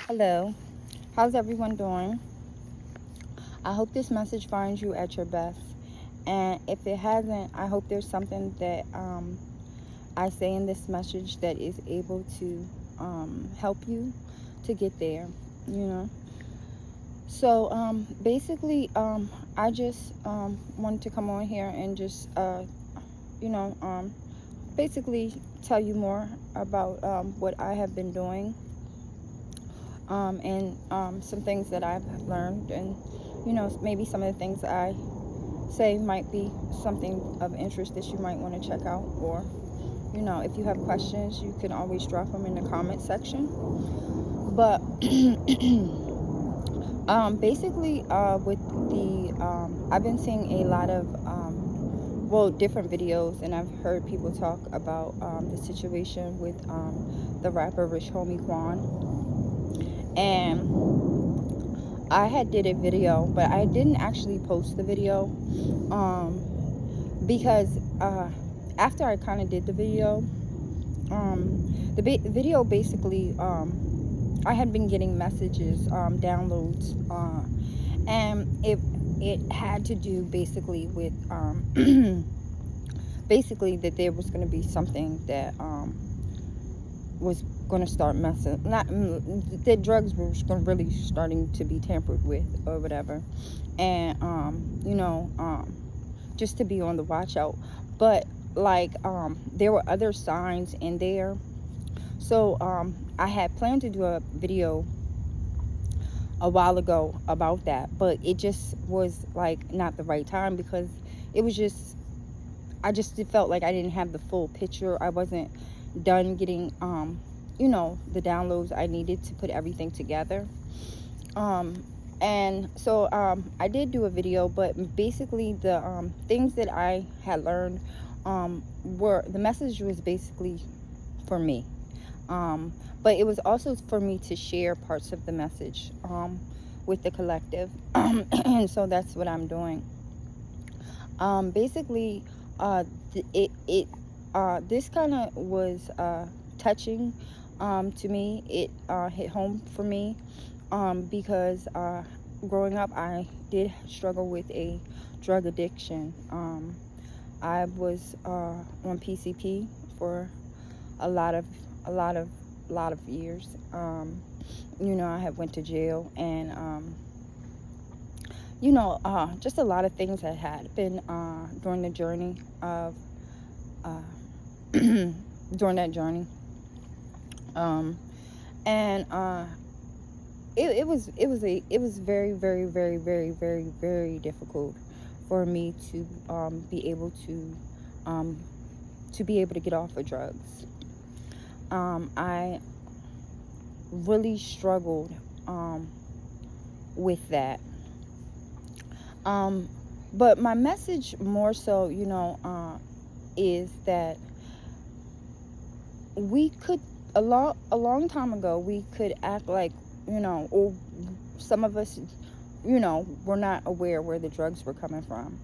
Hello, how's everyone doing? I hope this message finds you at your best. And if it hasn't, I hope there's something that I say in this message that is able to help you to get there, you know. So basically, I just wanted to come on here and just, you know, basically tell you more about what I have been doing and some things that I've learned, and maybe some of the things I say might be something of interest that you might want to check out, or if you have questions, you can always drop them in the comment section. But basically, with the I've been seeing a lot of different videos, and I've heard people talk about the situation with the rapper Rich Homie Quan. And I had did a video, but I didn't actually post the video because after I kind of did the video, video basically, I had been getting messages, downloads, and it had to do basically with basically that there was going to be something that was going to start messing, not the drugs were really starting to be tampered with or whatever, and just to be on the watch out. But like there were other signs in there. So I had planned to do a video a while ago about that, but it just was like not the right time, because it was just, I just felt like I didn't have the full picture. I wasn't done getting the downloads I needed to put everything together. And so I did do a video, but basically the things that I had learned were, the message was basically for me, but it was also for me to share parts of the message with the collective. And so that's what I'm doing. Basically, this kind of was touching to me. It hit home for me because growing up, I did struggle with a drug addiction. I was on PCP for a lot of a lot of lot of years. I had went to jail, and just a lot of things that had been during the journey of uh, during that journey, and it was very, very, very, very, very, very difficult for me um, to be able to get off of drugs. I really struggled with that. But my message more so, is that we could, a long time ago, we could act like, or some of us, were not aware where the drugs were coming from.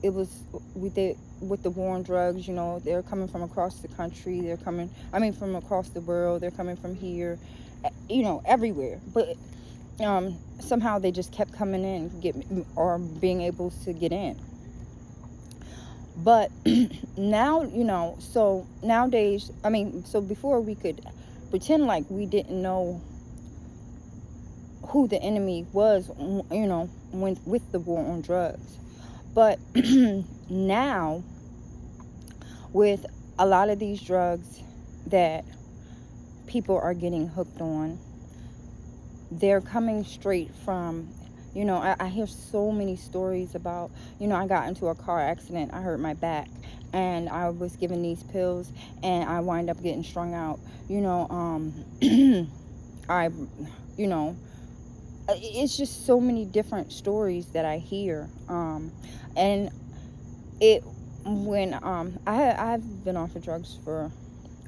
It was with the war on drugs. They're coming from across the country. They're coming, I mean, from across the world. They're coming from here, everywhere. But somehow they just kept coming in, or being able to get in. But now, so nowadays, I mean, so before we could pretend like we didn't know who the enemy was, when with the war on drugs. But now, with a lot of these drugs that people are getting hooked on, they're coming straight from, I hear so many stories about, I got into a car accident, I hurt my back, and I was given these pills, and I wind up getting strung out. I, it's just so many different stories that I hear. And it, when, I've been off of drugs for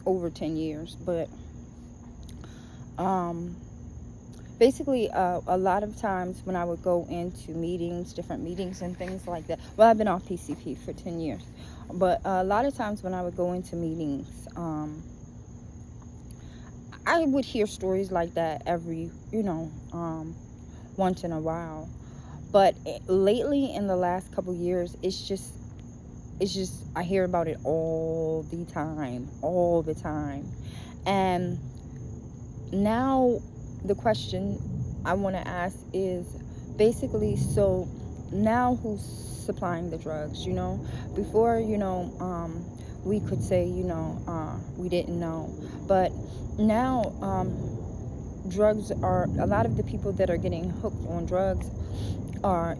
over 10 years, but, basically, a lot of times when I would go into meetings, different meetings and things like that. Well, I've been off PCP for 10 years. But a lot of times when I would go into meetings, I would hear stories like that every, once in a while. But lately, in the last couple years, it's just I hear about it all the time. And now the question I want to ask is basically, so now who's supplying the drugs? Before, we could say, we didn't know. But now, drugs are, a lot of the people that are getting hooked on drugs are,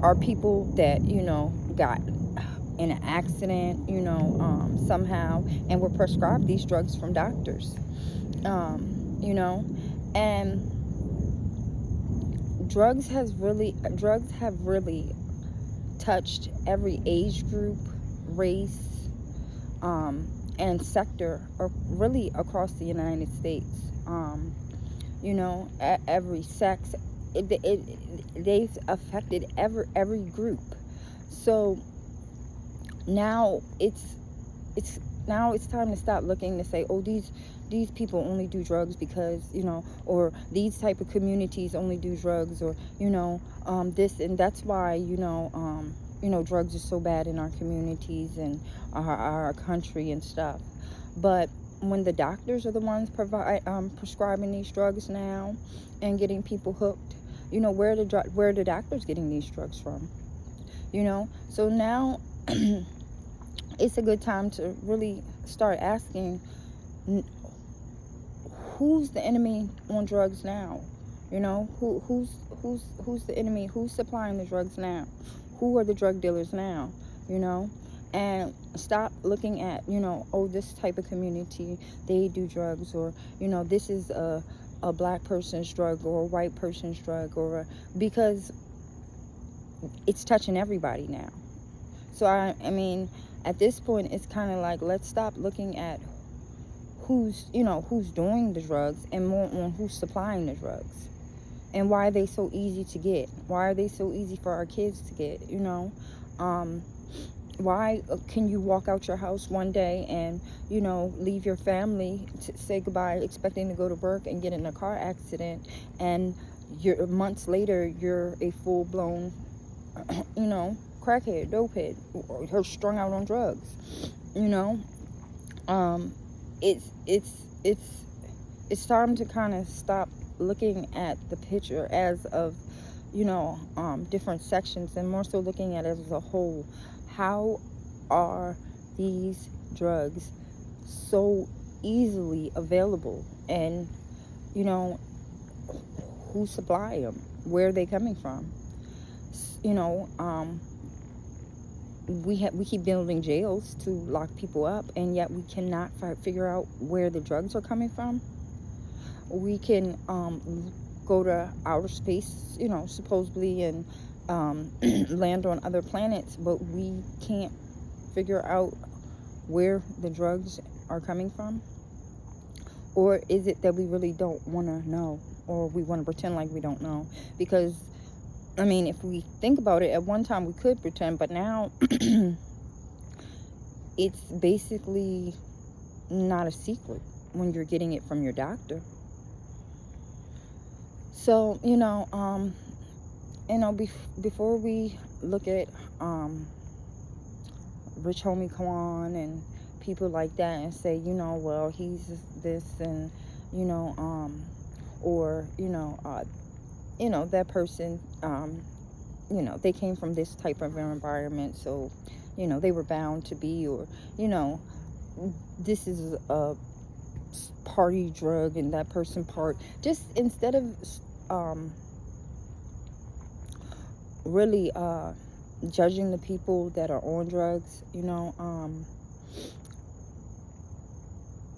are people that, got in an accident, somehow, and were prescribed these drugs from doctors. And drugs have really touched every age group, race, and sector, or really across the United States. Every sex, they've affected every group. So now it's time to stop looking to say, oh, these people only do drugs because, or these type of communities only do drugs, or this, and that's why, drugs are so bad in our communities and our country and stuff. But when the doctors are the ones prescribing these drugs now and getting people hooked, where are the doctors getting these drugs from? So now it's a good time to really start asking, who's the enemy on drugs now? Who's the enemy? Who's supplying the drugs now? Who are the drug dealers now? And stop looking at, oh, this type of community, they do drugs, or this is a black person's drug, or a white person's drug, because it's touching everybody now. So I mean, at this point, it's kind of like, let's stop looking at who's doing the drugs, and more on who's supplying the drugs, and why are they so easy to get? Why are they so easy for our kids to get? Why can you walk out your house one day and leave your family to say goodbye, expecting to go to work, and get in a car accident, and months later you're a full-blown crackhead, dopehead, or strung out on drugs? It's time to kind of stop looking at the picture as of different sections, and more so looking at it as a whole. How are these drugs so easily available, and who supply them? Where are they coming from? We keep building jails to lock people up, and yet we cannot figure out where the drugs are coming from. We can go to outer space, supposedly, and land on other planets, but we can't figure out where the drugs are coming from. Or is it that we really don't want to know, or we want to pretend like we don't know? Because I mean, if we think about it, at one time we could pretend, but now it's basically not a secret when you're getting it from your doctor. So before we look at Rich Homie Kwan and people like that and say, well, he's this, and or that person, they came from this type of environment, so they were bound to be, or this is a party drug and that person part. Just instead of really judging the people that are on drugs,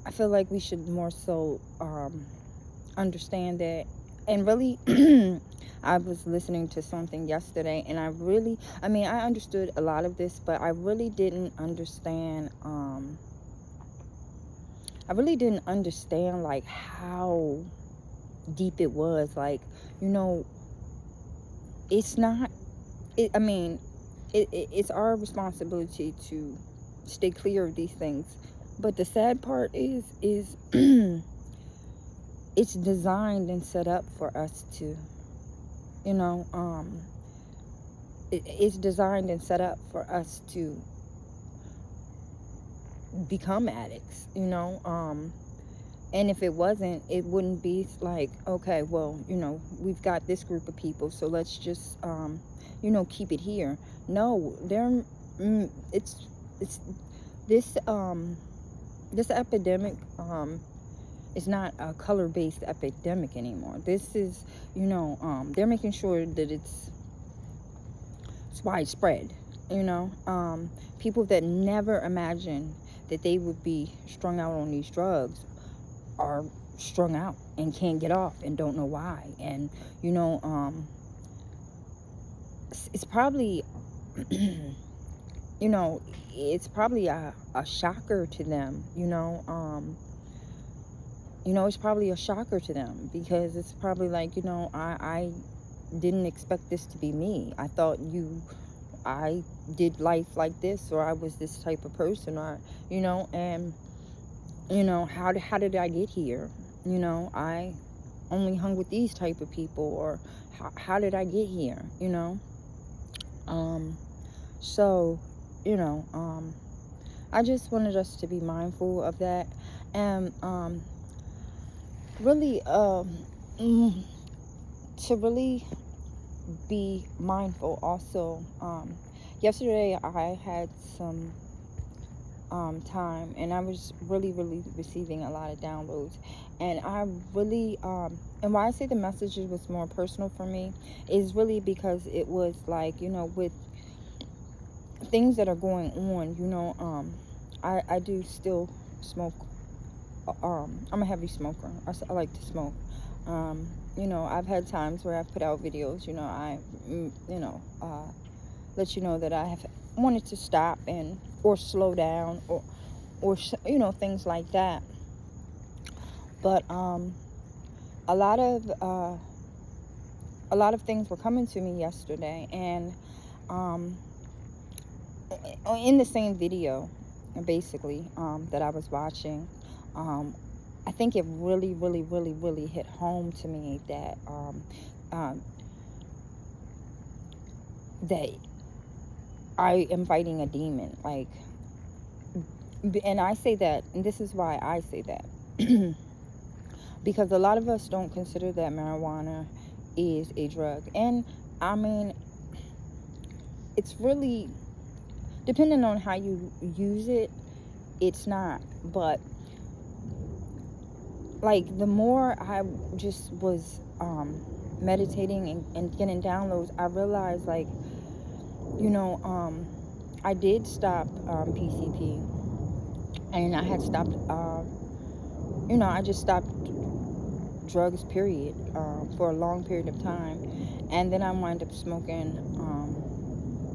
I feel like we should more so understand that. And really I was listening to something yesterday, and I understood a lot of this, but I really didn't understand like how deep it was. Like, it's not it's our responsibility to stay clear of these things, But the sad part is it's designed and set up for us to, you know, it's designed and set up for us to become addicts, you know. And if it wasn't, it wouldn't be like, okay, well, you know, we've got this group of people, so let's just, you know, keep it here. No, it's this this epidemic is not a color-based epidemic anymore. This is, you know, they're making sure that it's widespread. You know, people that never imagined that they would be strung out on these drugs are strung out and can't get off and don't know why. And you know, it's probably you know, it's probably a shocker to them, you know. You know, it's probably a shocker to them, because it's probably like, you know, I didn't expect this to be me. I thought I did life like this, or I was this type of person, or, you know. And, you know, how did I get here? You know, I only hung with these type of people, or how did I get here? You know. So, you know, I just wanted us to be mindful of that, and really to really be mindful also. Yesterday I had some time, and I was really receiving a lot of downloads, and I really and why I say the message was more personal for me is really because it was like, you know, with things that are going on, you know. I do still smoke. I'm a heavy smoker. I like to smoke. You know, I've had times where I've put out videos, you know, you know, let you know that I have wanted to stop and or slow down, or you know, things like that. But a lot of things were coming to me yesterday, and in the same video, basically, that I was watching, I think it really hit home to me that that I am fighting a demon. Like, and I say that, and this is why I say that, because a lot of us don't consider that marijuana is a drug. And I mean, it's really depending on how you use it, it's not. But like, the more I just was meditating and getting downloads, I realized, like, you know, I did stop PCP, and I had stopped, you know, I just stopped drugs, period, for a long period of time. And then I wound up smoking,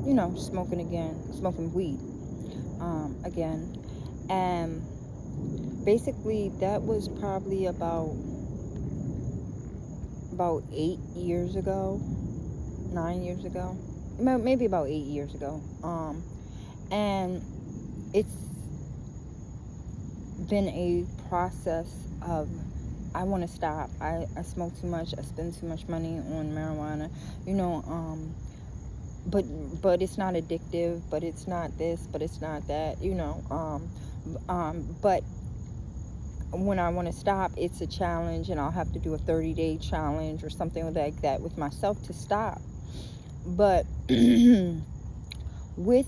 you know, smoking weed again. And basically that was probably about 8 years ago, 9 years ago, maybe about 8 years ago. And it's been a process of, I want to stop. I smoke too much. I spend too much money on marijuana, you know. But it's not addictive. But it's not this. But it's not that. You know. But when I want to stop, it's a challenge, and I'll have to do a 30-day challenge or something like that with myself to stop. But with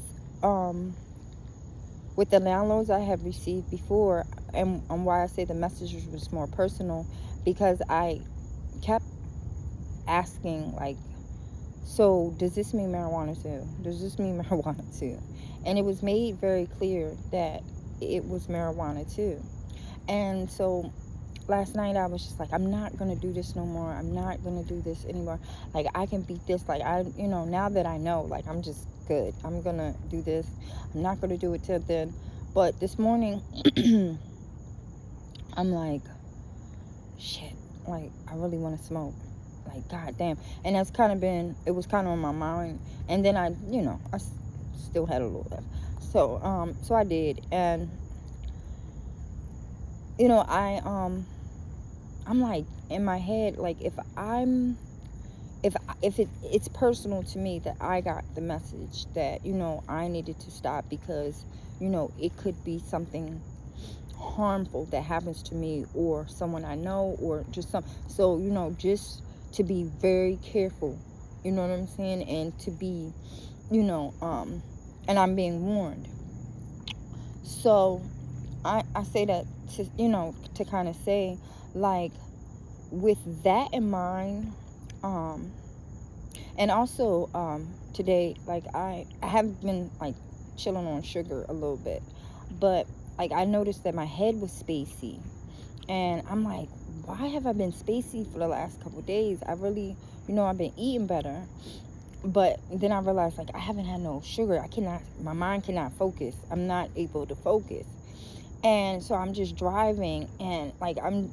the downloads I have received before, and why I say the message was more personal, because I kept asking, like, so does this mean marijuana too? Does this mean marijuana too? And it was made very clear that it was marijuana too. And so last night I was just like, I'm not gonna do this no more. I'm not gonna do this anymore. Like, I can beat this. Like, you know, now that I know, like, I'm just good. I'm gonna do this. I'm not gonna do it till then. But this morning I'm like, shit, like, I really want to smoke. Like, god damn. And that's kind of been, it was kind of on my mind. And then I, you know, I still had a little left. So I did. And you know, I'm like in my head, like if it's personal to me that I got the message that, you know, I needed to stop because, you know, it could be something harmful that happens to me or someone I know, or just some, so, you know, just to be very careful, you know what I'm saying, and to be, you know, and I'm being warned. So I say that to, you know, to kind of say, like, with that in mind, um and also, today, like, I have been like chilling on sugar a little bit, but like I noticed that my head was spacey, and I'm like, why have I been spacey for the last couple of days? I really, you know, I've been eating better, but then I realized, like, I haven't had no sugar. I cannot, my mind cannot focus. I'm not able to focus, and so I'm just driving, and like I'm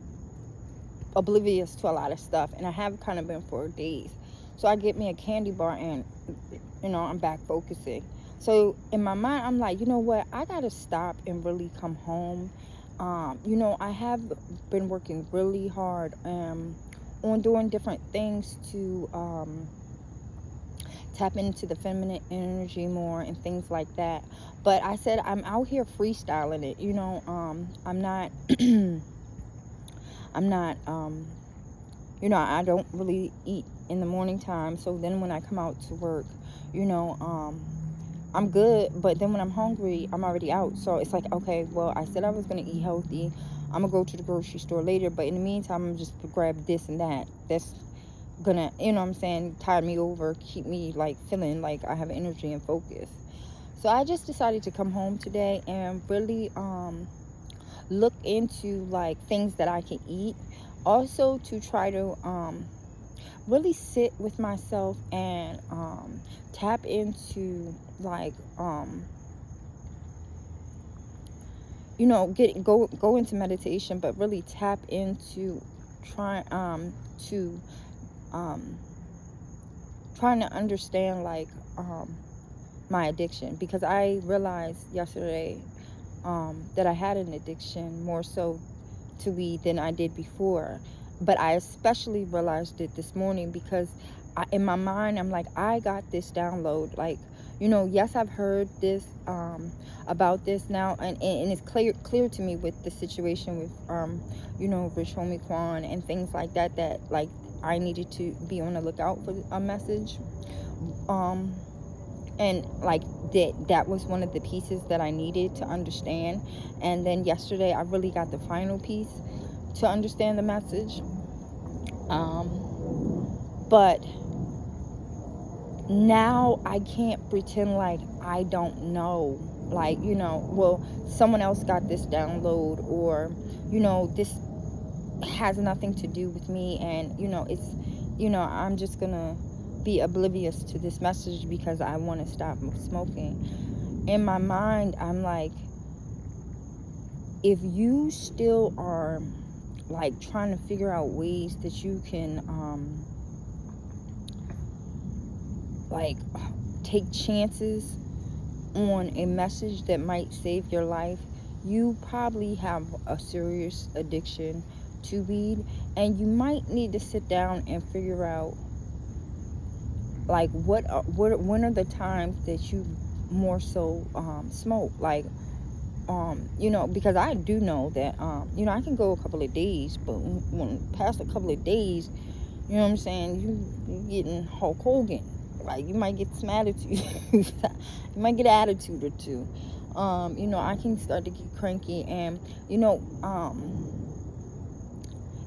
oblivious to a lot of stuff, and I have kind of been for days. So I get me a candy bar, and, you know, I'm back focusing. So in my mind, I'm like, you know what, I gotta stop and really come home. You know, I have been working really hard, on doing different things to, tap into the feminine energy more and things like that. But I said I'm out here freestyling it, you know. I'm not I'm not, you know, I don't really eat in the morning time. So then when I come out to work, you know, I'm good. But then when I'm hungry, I'm already out. So it's like, okay, well, I said I was going to eat healthy. I'm going to go to the grocery store later. But in the meantime, I'm just grab this and that. That's going to, you know what I'm saying, tide me over, keep me like feeling like I have energy and focus. So I just decided to come home today and really, look into like things that I can eat. Also to try to, really sit with myself and, tap into like, you know, go into meditation, but really tap into try to um trying to understand, like, my addiction, because I realized yesterday, that I had an addiction more so to weed than I did before. But I especially realized it this morning because in my mind, I'm like, I got this download. Like, you know, yes, I've heard this, about this now, and it's clear to me with the situation with, you know, Rich Homie Quan and things like that, that like I needed to be on the lookout for a message. Um, and like that was one of the pieces that I needed to understand. And then yesterday I really got the final piece to understand the message. But now I can't pretend like I don't know, like, you know, well, someone else got this download, or, you know, this has nothing to do with me, and, you know, it's, you know, I'm just gonna be oblivious to this message because I want to stop smoking. In my mind, I'm like, if you still are like trying to figure out ways that you can, like, take chances on a message that might save your life, you probably have a serious addiction to weed, and you might need to sit down and figure out, like, when are the times that you more so, smoke, like, you know, because I do know that, you know, I can go a couple of days, but when past a couple of days, you know what I'm saying, you getting Hulk Hogan, like, you might get some attitude, you might get an attitude or two. You know, I can start to get cranky, and, you know,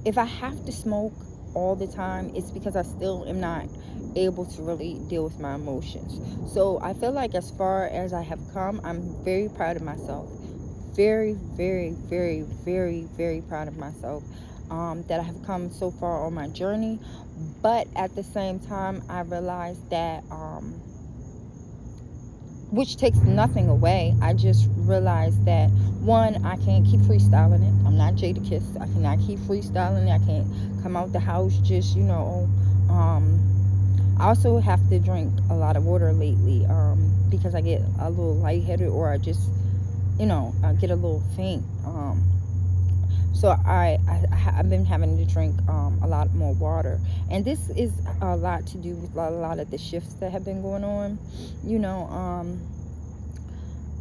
if I have to smoke all the time, it's because I still am not able to really deal with my emotions. So I feel like as far as I have come, I'm very proud of myself. Very, very, very, very, very proud of myself, that I have come so far on my journey. But at the same time, I realized that, which takes nothing away. I just realized that, one, I can't keep freestyling it. I'm not Jadakiss. I cannot keep freestyling it. I can't come out the house just, you know. I also have to drink a lot of water lately, because I get a little lightheaded, or I just, you know, I get a little faint. So I've been having to drink a lot more water, and this is a lot to do with a lot of the shifts that have been going on. You know,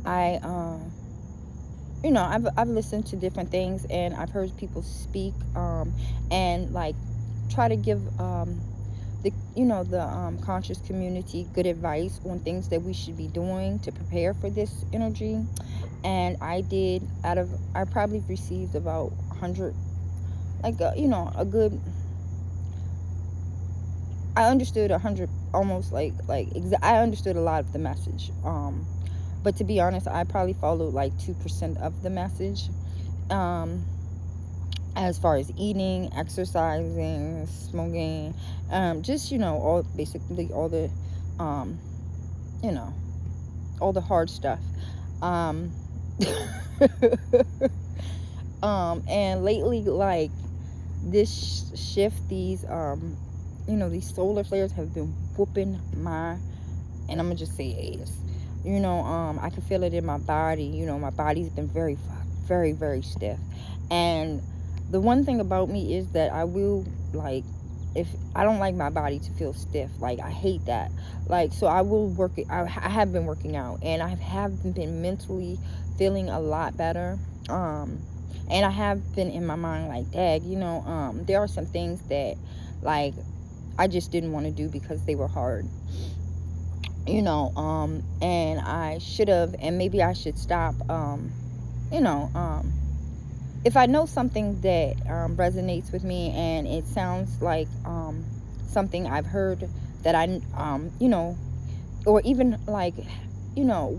I I've listened to different things, and I've heard people speak, and like try to give the conscious community good advice on things that we should be doing to prepare for this energy. And I probably received about 100, like a good, I understood 100, almost I understood a lot of the message, but to be honest, I probably followed like 2% of the message, um as far as eating, exercising, smoking, just all, basically all the um you know all the hard stuff. um and lately, like, this shift, these solar flares have been whooping my, and I'm gonna just say ass. I can feel it in my body. My body's been very, very, very stiff. And the one thing about me is that I will, like, if I don't like my body to feel stiff, like, I hate that. Like, so I will work it. I have been working out, and I have been mentally feeling a lot better. And I have been in my mind like, dag, there are some things that, like, I just didn't want to do because they were hard. And I should have, and maybe I should stop. You know if I know something that resonates with me, and it sounds like something I've heard, that or even, like,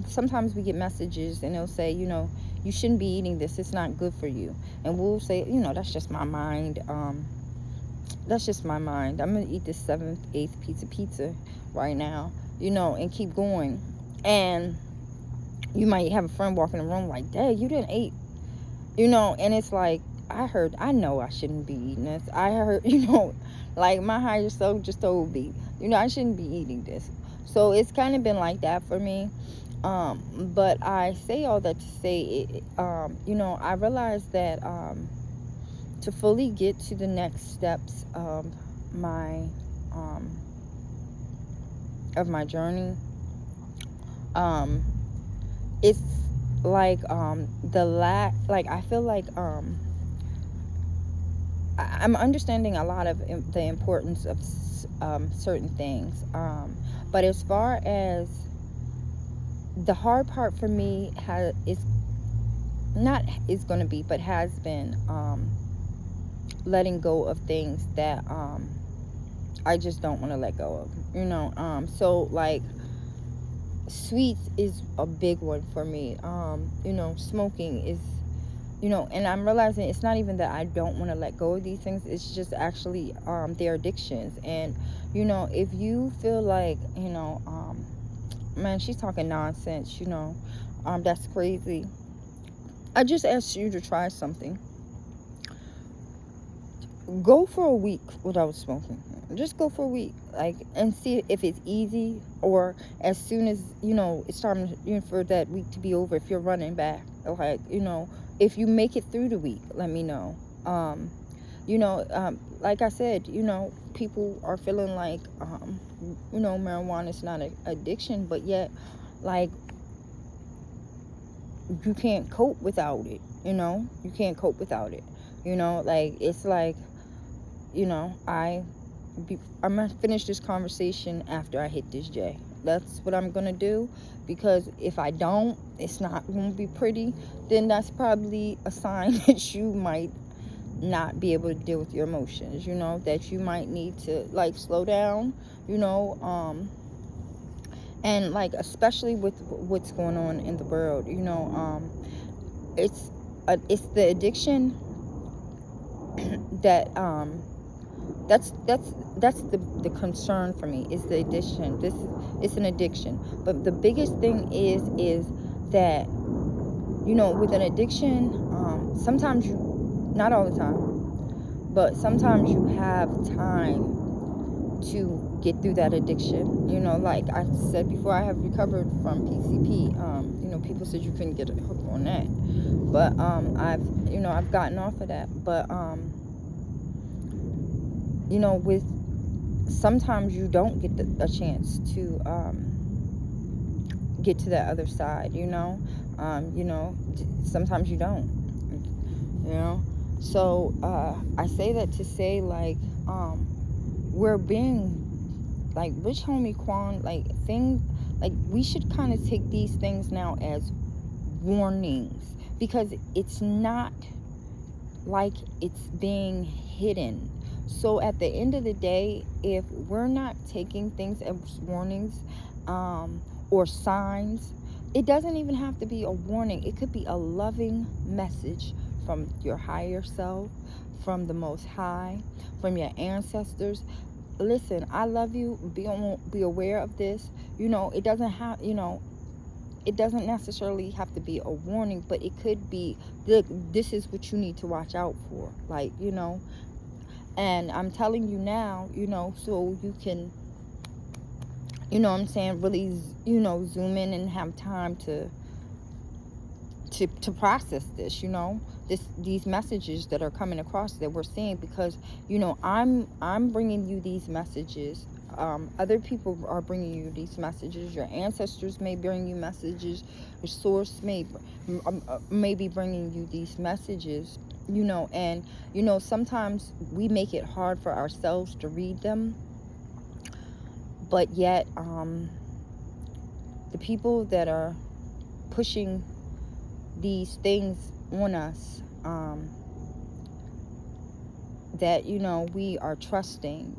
sometimes we get messages and they'll say, you shouldn't be eating this, it's not good for you. And we'll say, that's just my mind. That's just my mind. I'm gonna eat this 7th, 8th pizza right now, and keep going. And you might have a friend walk in the room like, dang, you didn't eat, and it's like, I know I shouldn't be eating this. I heard, like, my higher self just told me, I shouldn't be eating this. So it's kind of been like that for me. But I say all that to say, I realized that to fully get to the next steps my um, of my journey, it's like I feel like I'm understanding a lot of the importance of certain things. But as far as the hard part for me is going to be, but has been, letting go of things that I just don't want to let go of. So, like, sweets is a big one for me. Smoking is, and I'm realizing it's not even that I don't want to let go of these things. It's just actually their addictions. And if you feel like, man, she's talking nonsense, that's crazy, I just asked you to try something. Go for a week without smoking. Just go for a week, like, and see if it's easy, or as soon as it's time, for that week to be over, if you're running back, like, if you make it through the week, let me know. Like I said, people are feeling like marijuana is not an addiction, but yet, like, you can't cope without it. You can't cope without it. Like, it's like, I'm gonna finish this conversation after I hit this J. That's what I'm gonna do, because if I don't, it's not gonna be pretty. Then that's probably a sign that you might not be able to deal with your emotions. That you might need to, like, slow down. And, like, especially with what's going on in the world. It's the addiction that that's the concern for me, is the addiction. It's an addiction. But the biggest thing is that, with an addiction, sometimes not all the time, but sometimes you have time to get through that addiction. You know, like I said before, I have recovered from PCP. You know, people said you couldn't get a hook on that, but I've gotten off of that. But you know, with sometimes you don't get a chance to get to that other side. You know, sometimes you don't. You know, so I say that to say, like, we're being, like Rich Homie Quan, like, things, like, we should kind of take these things now as warnings, because it's not like it's being hidden. So at the end of the day, if we're not taking things as warnings or signs, it doesn't even have to be a warning. It could be a loving message from your higher self, from the Most High, from your ancestors. Listen, I love you. Be aware of this. You know, it doesn't have, it doesn't necessarily have to be a warning, but it could be, this is what you need to watch out for. Like, and I'm telling you now, so you can, what I'm saying, really, zoom in and have time to process this, these messages that are coming across that we're seeing, because, I'm bringing you these messages. Other people are bringing you these messages. Your ancestors may bring you messages. Your source may be bringing you these messages, and, sometimes we make it hard for ourselves to read them, but yet, the people that are pushing these things on us, that we are trusting,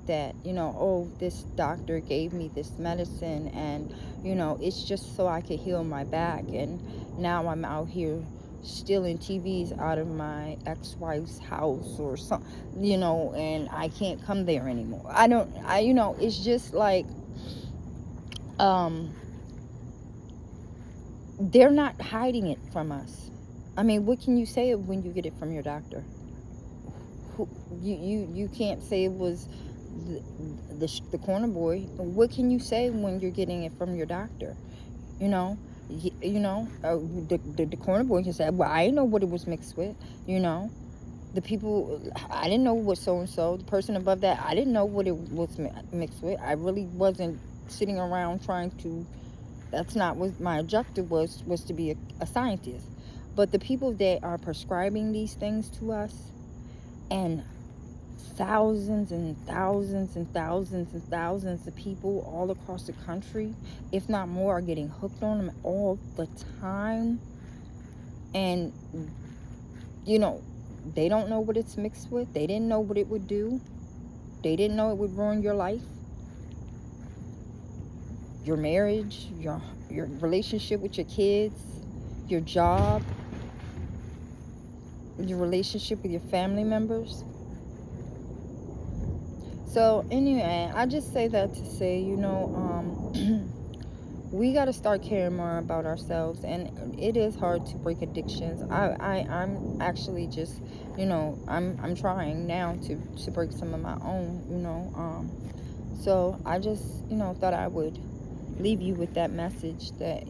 that oh, this doctor gave me this medicine, and it's just so I could heal my back, and now I'm out here stealing TVs out of my ex-wife's house or something, and I can't come there anymore. It's just like, they're not hiding it from us. I mean, what can you say when you get it from your doctor? You can't say it was the corner boy. What can you say when you're getting it from your doctor? The corner boy can say, well, I didn't know what it was mixed with. The people, I didn't know what so-and-so, the person above that, I didn't know what it was mixed with. I really wasn't sitting around trying to, that's not what my objective was to be a scientist. But the people that are prescribing these things to us, and thousands and thousands and thousands and thousands of people all across the country, if not more, are getting hooked on them all the time. And, they don't know what it's mixed with. They didn't know what it would do. They didn't know it would ruin your life, your marriage, your relationship with your kids, your job, your relationship with your family members. So anyway, I just say that to say, we got to start caring more about ourselves, and it is hard to break addictions. I'm actually just, I'm trying now to break some of my own, so I just, thought I would leave you with that message that,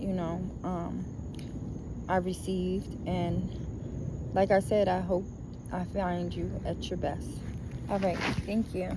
I received. And like I said, I hope I find you at your best. All right, thank you.